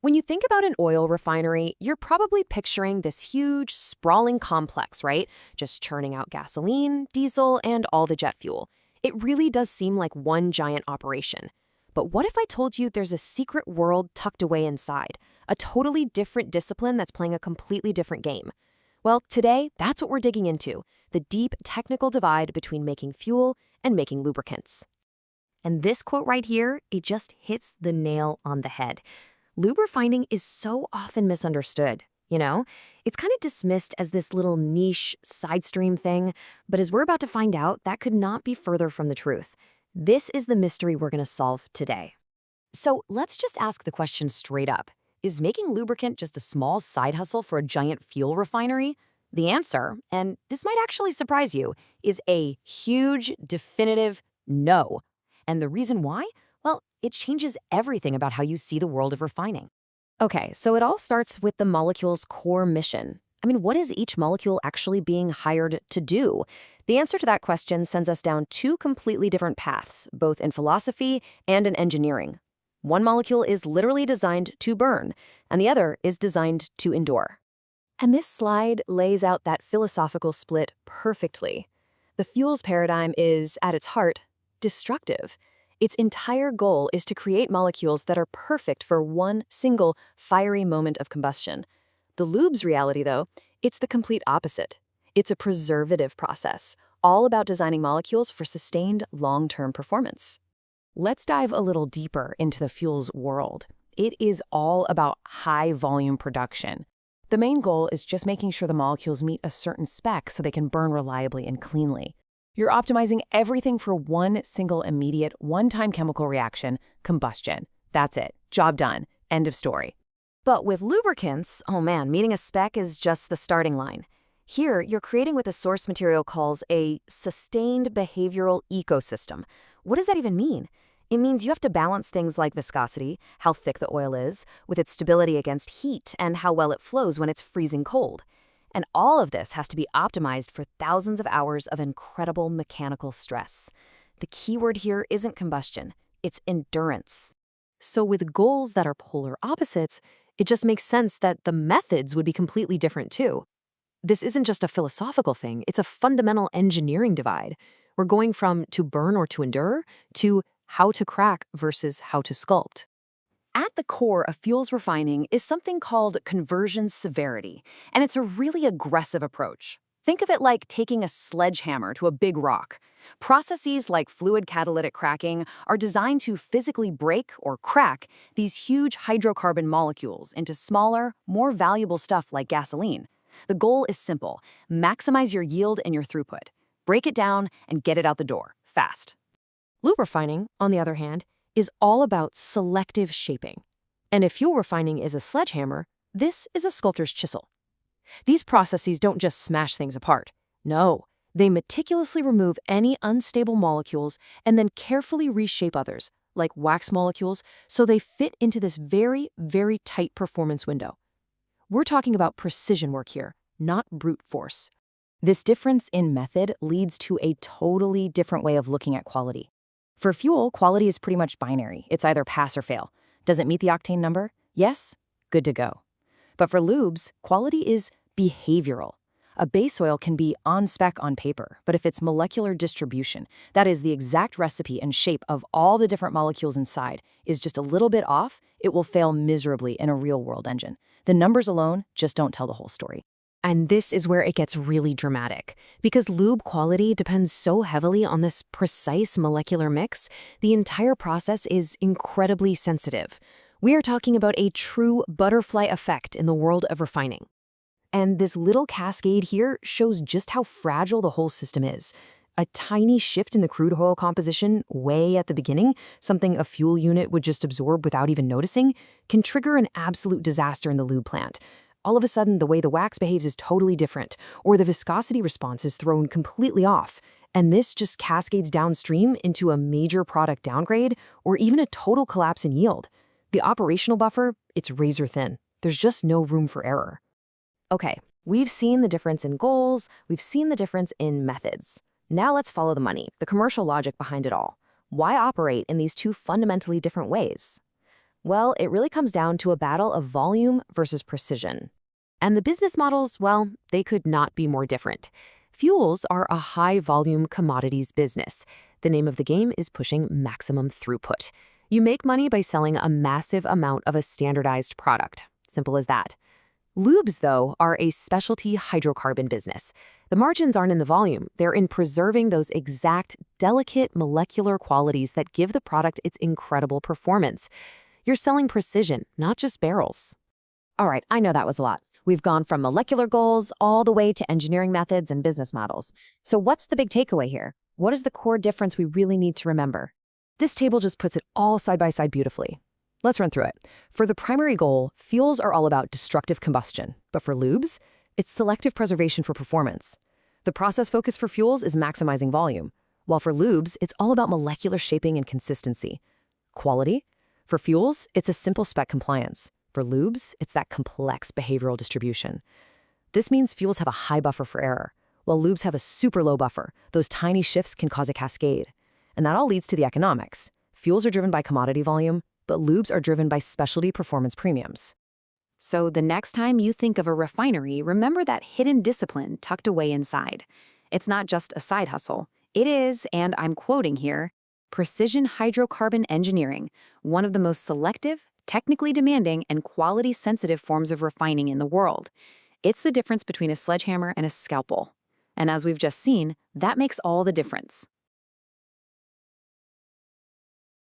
When you think about an oil refinery, you're probably picturing this huge, sprawling complex, right? Just churning out gasoline, diesel, and all the jet fuel. It really does seem like one giant operation. But what if I told you there's a secret world tucked away inside? A totally different discipline that's playing a completely different game. Well, today, that's what we're digging into, the deep technical divide between making fuel and making lubricants. And this quote right here, it just hits the nail on the head. Lube refining is so often misunderstood, you know? It's kind of dismissed as this little niche side stream thing, but as we're about to find out, that could not be further from the truth. This is the mystery we're going to solve today. So let's just ask the question straight up. Is making lubricant just a small side hustle for a giant fuel refinery? The answer, and this might actually surprise you, is a huge, definitive no. And the reason why? Well, it changes everything about how you see the world of refining. Okay, so it all starts with the molecule's core mission. I mean, what is each molecule actually being hired to do? The answer to that question sends us down two completely different paths, both in philosophy and in engineering. One molecule is literally designed to burn, and the other is designed to endure. And this slide lays out that philosophical split perfectly. The fuels paradigm is, at its heart, destructive. Its entire goal is to create molecules that are perfect for one single fiery moment of combustion. The Lubes reality, though, it's the complete opposite. It's a preservative process, all about designing molecules for sustained long-term performance. Let's dive a little deeper into the fuels world. It is all about high-volume production. The main goal is just making sure the molecules meet a certain spec so they can burn reliably and cleanly. You're optimizing everything for one single immediate, one-time chemical reaction, combustion. That's it. Job done. End of story. But with lubricants, oh man, meeting a spec is just the starting line. Here, you're creating what the source material calls a sustained behavioral ecosystem. What does that even mean? It means you have to balance things like viscosity, how thick the oil is, with its stability against heat, and how well it flows when it's freezing cold. And all of this has to be optimized for thousands of hours of incredible mechanical stress. The key word here isn't combustion, it's endurance. So with goals that are polar opposites, it just makes sense that the methods would be completely different too. This isn't just a philosophical thing, it's a fundamental engineering divide. We're going from to burn or to endure to how to crack versus how to sculpt. At the core of fuels refining is something called conversion severity, and it's a really aggressive approach. Think of it like taking a sledgehammer to a big rock. Processes like fluid catalytic cracking are designed to physically break or crack these huge hydrocarbon molecules into smaller, more valuable stuff like gasoline. The goal is simple: maximize your yield and your throughput. Break it down and get it out the door, fast. Lube refining, on the other hand, is all about selective shaping. And if fuel refining is a sledgehammer, this is a sculptor's chisel. These processes don't just smash things apart. No, they meticulously remove any unstable molecules and then carefully reshape others, like wax molecules, so they fit into this very, very tight performance window. We're talking about precision work here, not brute force. This difference in method leads to a totally different way of looking at quality. For fuel, quality is pretty much binary. It's either pass or fail. Does it meet the octane number? Yes? Good to go. But for lubes, quality is behavioral. A base oil can be on spec on paper, but if its molecular distribution, that is the exact recipe and shape of all the different molecules inside, is just a little bit off, it will fail miserably in a real-world engine. The numbers alone just don't tell the whole story. And this is where it gets really dramatic. Because lube quality depends so heavily on this precise molecular mix, the entire process is incredibly sensitive. We are talking about a true butterfly effect in the world of refining. And this little cascade here shows just how fragile the whole system is. A tiny shift in the crude oil composition way at the beginning, something a fuel unit would just absorb without even noticing, can trigger an absolute disaster in the lube plant. All of a sudden, the way the wax behaves is totally different, or the viscosity response is thrown completely off, and this just cascades downstream into a major product downgrade or even a total collapse in yield. The operational buffer, it's razor thin. There's just no room for error. Okay, we've seen the difference in goals, we've seen the difference in methods. Now let's follow the money, the commercial logic behind it all. Why operate in these two fundamentally different ways? Well, it really comes down to a battle of volume versus precision. And the business models, well, they could not be more different. Fuels are a high-volume commodities business. The name of the game is pushing maximum throughput. You make money by selling a massive amount of a standardized product. Simple as that. Lubes, though, are a specialty hydrocarbon business. The margins aren't in the volume. They're in preserving those exact, delicate molecular qualities that give the product its incredible performance. You're selling precision, not just barrels. All right, I know that was a lot. We've gone from molecular goals all the way to engineering methods and business models. So what's the big takeaway here? What is the core difference we really need to remember? This table just puts it all side by side beautifully. Let's run through it. For the primary goal, fuels are all about destructive combustion, but for lubes, it's selective preservation for performance. The process focus for fuels is maximizing volume, while for lubes, it's all about molecular shaping and consistency. Quality? For fuels, it's a simple spec compliance. For lubes, it's that complex behavioral distribution. This means fuels have a high buffer for error, while lubes have a super low buffer. Those tiny shifts can cause a cascade. And that all leads to the economics. Fuels are driven by commodity volume, but lubes are driven by specialty performance premiums. So the next time you think of a refinery, remember that hidden discipline tucked away inside. It's not just a side hustle. It is, and I'm quoting here, precision hydrocarbon engineering, one of the most selective, technically demanding, and quality-sensitive forms of refining in the world. It's the difference between a sledgehammer and a scalpel. And as we've just seen, that makes all the difference.